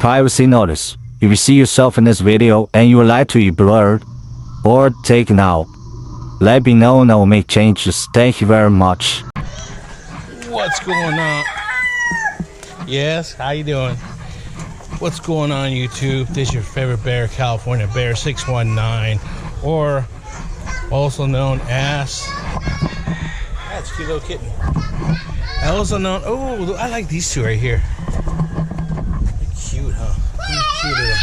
Privacy notice. If you see yourself in this video and you would like to be blurred or taken out, let me know and I will make changes. Thank you very much. What's going on? Yes, how you doing? What's going on, YouTube? This is your favorite bear, California Bear 619, or also known as, that's a cute little kitten. Also known, oh, I like these two right here. They're cute, huh? They're cute little.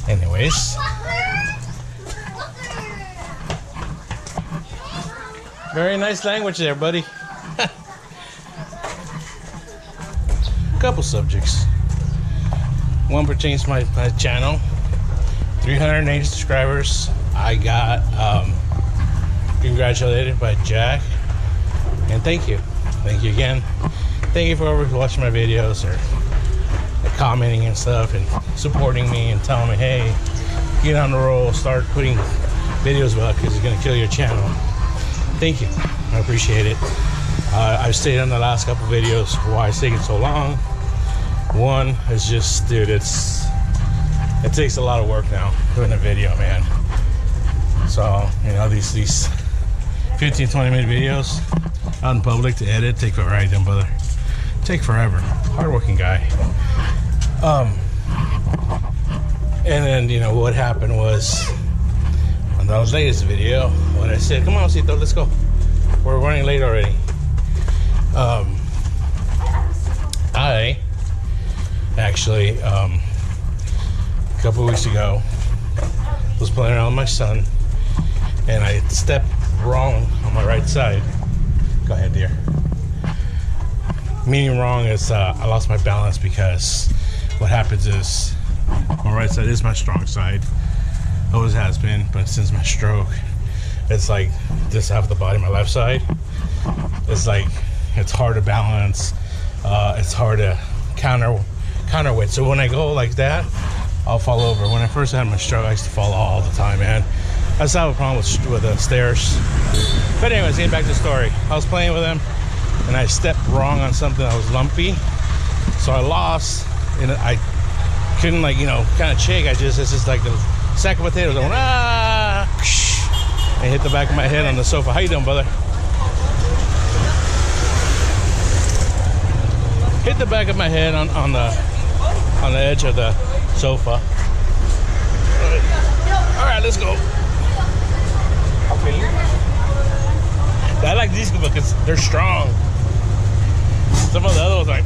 Anyways, very nice language there, buddy. Couple subjects. One pertains to my channel. 380 subscribers. I got congratulated by Jack, and thank you again. Thank you for watching my videos or commenting and stuff and supporting me and telling me, hey, get on the roll, start putting videos up because it's going to kill your channel. Thank you. I appreciate it. I've stated in the last couple videos why it's taking so long. One is just, dude, it takes a lot of work now doing a video, man. So, you know, these 15, 20-minute videos out in public to edit take forever. Right, brother. Take forever. Hardworking guy. And then, you know, what happened was on the latest video when I said, come on, Cito, let's go. We're running late already. I actually, a couple of weeks ago, was playing around with my son, and I stepped wrong on my right side. Go ahead, dear. Meaning wrong is I lost my balance because what happens is my right side is my strong side. Always has been, but since my stroke, it's like this half of the body, my left side, it's like it's hard to balance. It's hard to counterweight. So when I go like that, I'll fall over. When I first had my stroke, I used to fall all the time, man. I just have a problem with the stairs. But anyways, getting back to the story. I was playing with him, and I stepped wrong on something that was lumpy. So I lost, and I couldn't, like, you know, kind of shake. It's just like the sack of potatoes going, ah! And hit the back of my head on the sofa. How you doing, brother? Hit the back of my head on the edge of the sofa. All right, let's go. Okay. I like these because they're strong. Some of the other ones are like,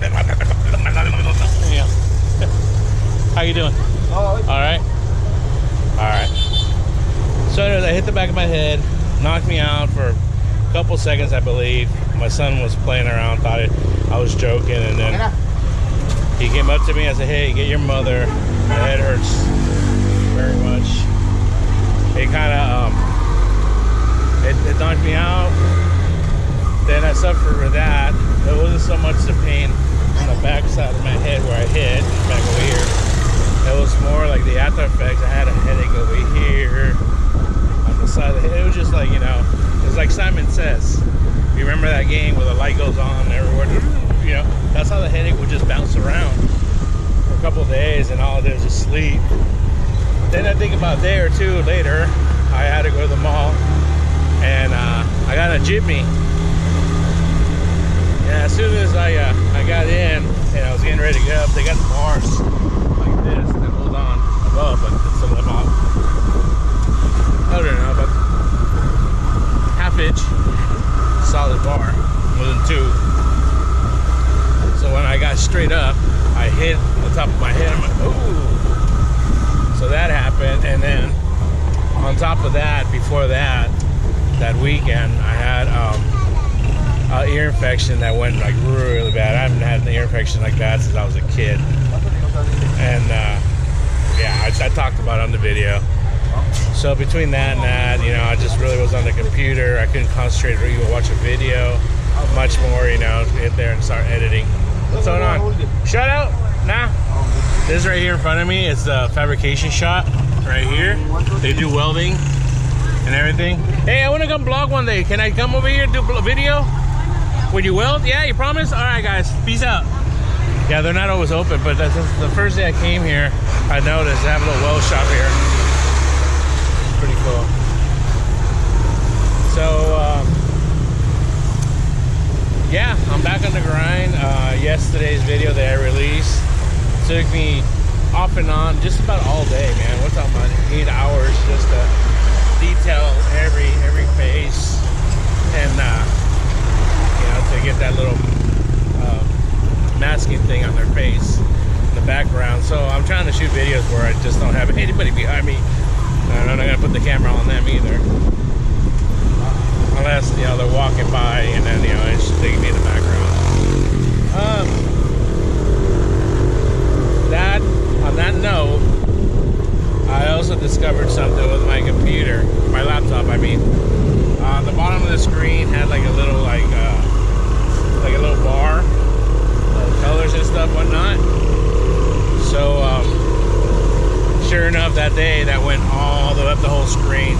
yeah. How you doing? All right. So anyways, I hit the back of my head, knocked me out for a couple seconds, I believe. My son was playing around, thought I was joking, and then he came up to me and said, hey, get your mother. My head hurts very much. It kind of, it knocked me out. Then I suffered with that. It wasn't so much the pain on the back side of my head where I hit, back over here. It was more like the after effects. I had a headache over here on the side of the head. It was just like, you know, it's like Simon Says. You remember that game where the light goes on everywhere? You know, that's how the headache would just bounce around for a couple of days, and all I did was just sleep. Then I think about a day or two later, I had to go to the mall, and I got a jitney. And as soon as I got in and I was getting ready to get up, they got the bars like this that hold on above, but it's a little off. I don't know, but half-inch solid bar, more than two. So when I got straight up, I hit the top of my head. I'm like, ooh. So that happened, and then on top of that, before that weekend, I had an ear infection that went like really bad. I haven't had an ear infection like that since I was a kid. And yeah, I talked about it on the video. So between that and that, you know, I just really was on the computer. I couldn't concentrate or even watch a video much more, you know, get there and start editing. What's going on? Shout out? Nah? This right here in front of me is the fabrication shop right here. They do welding and everything. Hey, I want to come vlog one day. Can I come over here and do a video? When you weld? Yeah, you promise? All right, guys. Peace out. Yeah, they're not always open, but that's the first day I came here, I noticed they have a little weld shop here. Pretty cool. So, yeah, I'm back on the grind. Yesterday's video that I released took me off and on just about all day, man. What's up, man? 8 hours just to detail every face and you know, to get that little masking thing on their face in the background. So I'm trying to shoot videos where I just don't have anybody behind me. I'm not gonna put the camera on them either, unless, you know, they're walking by and then, you know, it's just taking me in the background. On that note, I also discovered something with my computer, my laptop. I mean, the bottom of the screen had like a little like a little bar, colors and stuff, whatnot. So sure enough, that day that went all the way up the whole screen.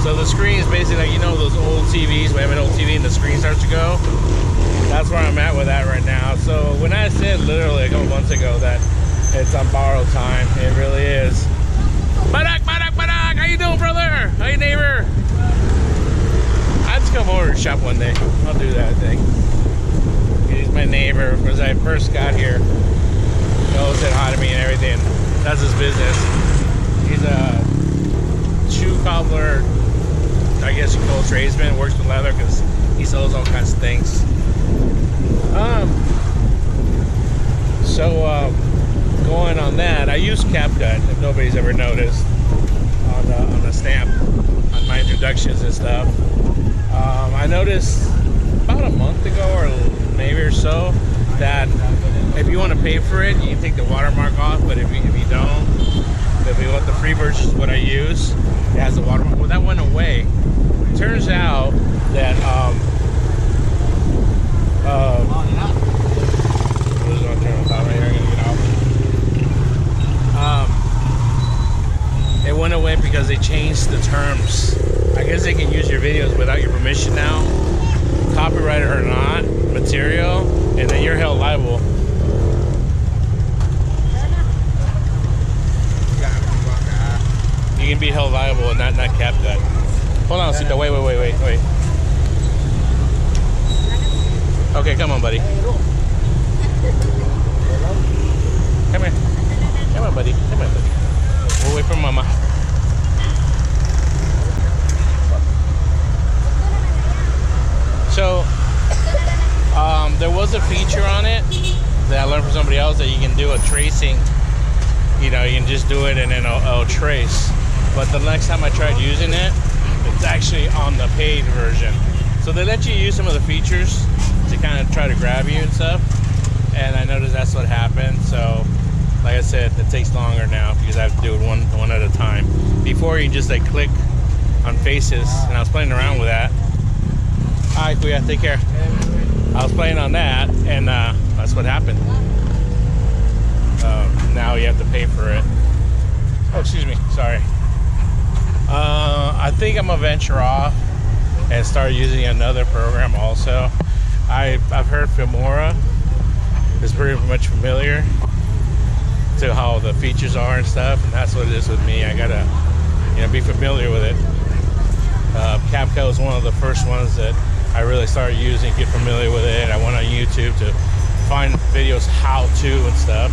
So the screen is basically like, you know, those old TVs. We have an old TV and the screen starts to go. That's where I'm at with that right now. So when I said literally a couple months ago that it's on borrowed time, it really is. Badak, how you doing, brother? How you, neighbor? I'll just come over and shop one day. I'll do that, I think. He's my neighbor. As I first got here, he always said hi to me and everything. That's his business. He's a shoe cobbler, I guess you call it tradesman. Works with leather because he sells all kinds of things. Going on that, I use CapCut, if nobody's ever noticed, on the stamp, on my introductions and stuff. I noticed about a month ago or maybe or so that if you want to pay for it, you can take the watermark off, but if you don't, if you want the free version, is what I use, it has the watermark. Well, that went away. It turns out that it went away because they changed the terms. I guess they can use your videos without your permission now, copyrighted or not, material, and then you're held liable. You can be held liable and not CapCut. Hold on, Sita. Wait. Okay, come on, buddy. Come here. Come on, buddy. Come on, buddy. We'll wait for Mama. So, there was a feature on it that I learned from somebody else that you can do a tracing. You know, you can just do it and then it'll trace. But the next time I tried using it, it's actually on the paid version. So they let you use some of the features to kind of try to grab you and stuff. And I noticed that's what happened. So, like I said, it takes longer now because I have to do it one at a time. Before you just like click on faces, and I was playing around with that. All right, Kuya, take care. I was playing on that, and that's what happened. Now you have to pay for it. Oh, excuse me, sorry. I think I'm gonna venture off and start using another program also. I've heard Filmora is pretty much familiar to how the features are and stuff, and that's what it is with me. I gotta, you know, be familiar with it. CapCut was one of the first ones that I really started using, get familiar with it. I went on YouTube to find videos how to and stuff,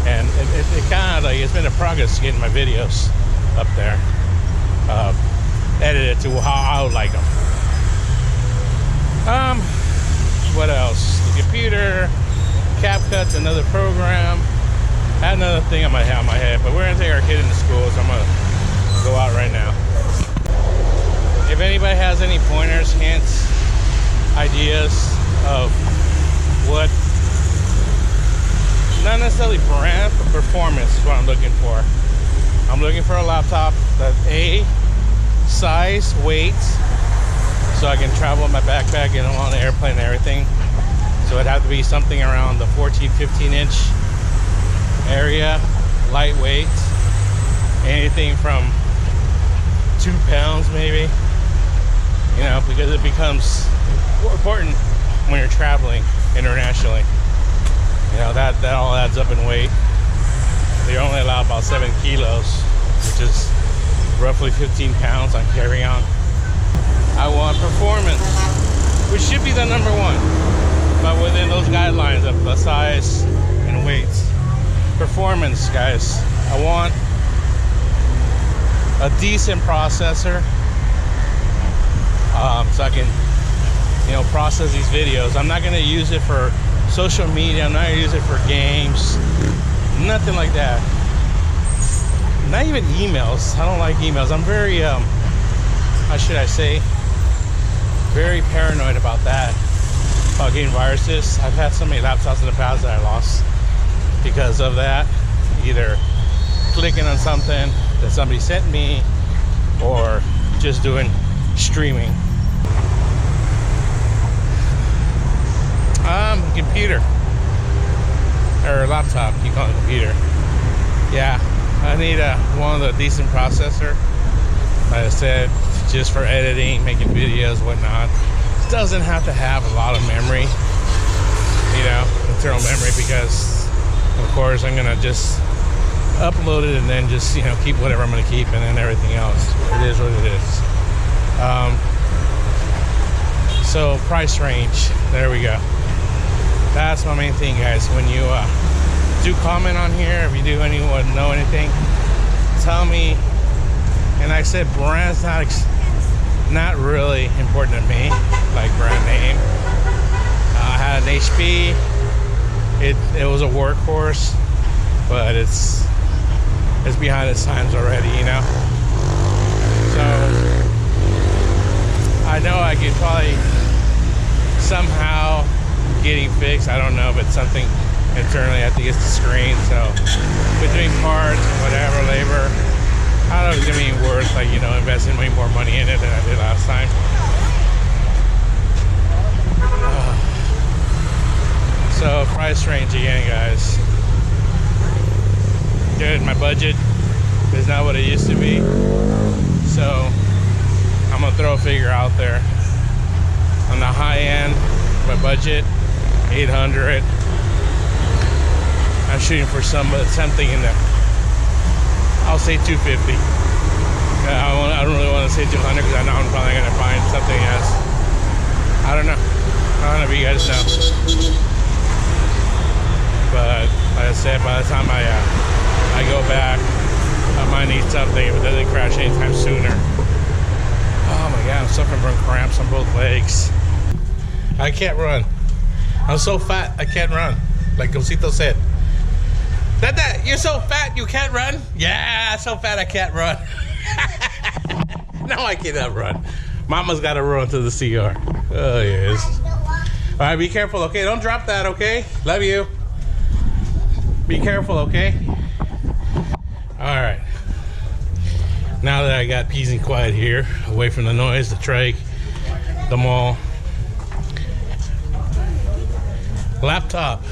and it kind of like, it's been a progress getting my videos up there, edited to how I would like them. What else? The computer, CapCut's another program. I had another thing on my head, but we're gonna take our kid into school, so I'm gonna go out right now. If anybody has any pointers, hints, ideas of what, not necessarily brand, but performance is what I'm looking for. I'm looking for a laptop that's A, size, weight, so I can travel with my backpack and on the airplane and everything. So it'd have to be something around the 14, 15 inch area. lightweight, anything from 2 pounds maybe, you know, because it becomes important when you're traveling internationally. You know, that all adds up in weight. They only allow about 7 kilos, which is roughly 15 pounds on carry-on. I want performance, which should be the number one, but within those guidelines of the size and weights. Performance, guys. I want a decent processor, so I can, you know, process these videos. I'm not gonna use it for social media. I'm not gonna use it for games. Nothing like that. Not even emails. I don't like emails. I'm very, how should I say, very paranoid about that, about getting viruses. I've had so many laptops in the past that I lost because of that. Either clicking on something that somebody sent me or just doing streaming. Computer or laptop, you call it computer. Yeah, I need one with a decent processor. Like I said, just for editing, making videos, whatnot. It doesn't have to have a lot of memory, you know, internal memory, because of course I'm gonna just upload it and then just, you know, keep whatever I'm gonna keep, and then everything else, it is what it is. So price range, there we go. That's my main thing, guys. When you do comment on here, if you do anyone know anything, tell me. And like I said, brand's not really important to me, like brand name. I had an HP. It was a workhorse, but it's behind its times already, you know. So I know I could probably somehow getting fixed. I don't know, but something internally, I think it's the screen. So between parts and whatever, labor, I don't know if it's gonna be worth, like, you know, investing way more money in it than I did last time. So price range again, guys. Good, my budget is not what it used to be. So I'm gonna throw a figure out there. On the high end, my budget, 800. I'm shooting for something in the, I'll say 250. I don't really want to say 200 because I know I'm probably going to find something else. I don't know. I don't know if you guys know. But like I said, by the time I go back, I might need something if it doesn't crash anytime sooner. Oh my God, I'm suffering from cramps on both legs. I can't run. I'm so fat, I can't run. Like Cosito said. Dad, you're so fat, you can't run? Yeah, so fat, I can't run. No, I cannot run. Mama's got to run to the CR. Oh, yes. All right, be careful, okay? Don't drop that, okay? Love you. Be careful, okay? All right. Now that I got peace and quiet here, away from the noise, the trike, the mall. Laptop.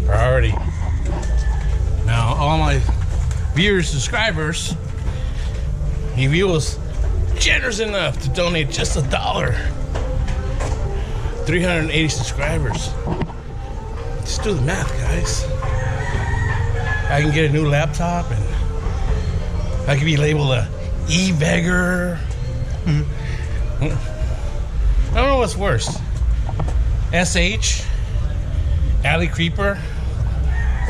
Priority. Now, all my viewers, subscribers, if you was generous enough to donate just $1, 380 subscribers. Just do the math, guys. I can get a new laptop and I can be labeled a e-beggar. I don't know what's worse. SH, Alley Creeper,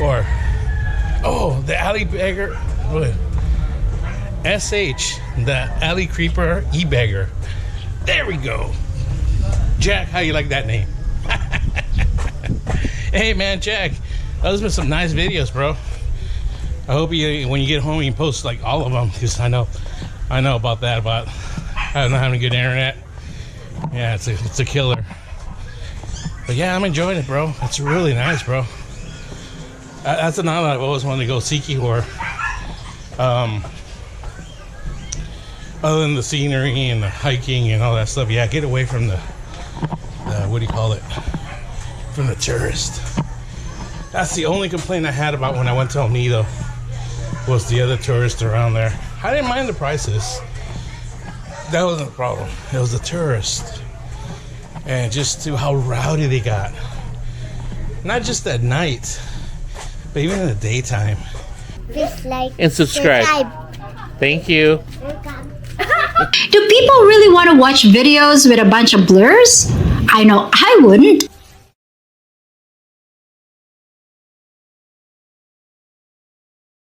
or the Alley Beggar. What? SH, the Alley Creeper e-beggar. There we go. Jack, how you like that name? Hey man, Jack, those been some nice videos, bro. I hope you, when you get home, you can post like all of them, because I know about that, about not having good internet. Yeah, it's a killer. But yeah, I'm enjoying it, bro. It's really nice, bro. That's an island I've always wanted to go, Sikihor. Other than the scenery and the hiking and all that stuff, yeah, get away from the what do you call it? From the tourist. That's the only complaint I had about when I went to Onedo. was the other tourists around there. I didn't mind the prices. That wasn't the problem. It was the tourists. And just to how rowdy they got. Not just at night, but even in the daytime. Please like And subscribe. Thank you. Do people really want to watch videos with a bunch of blurs? I know I wouldn't.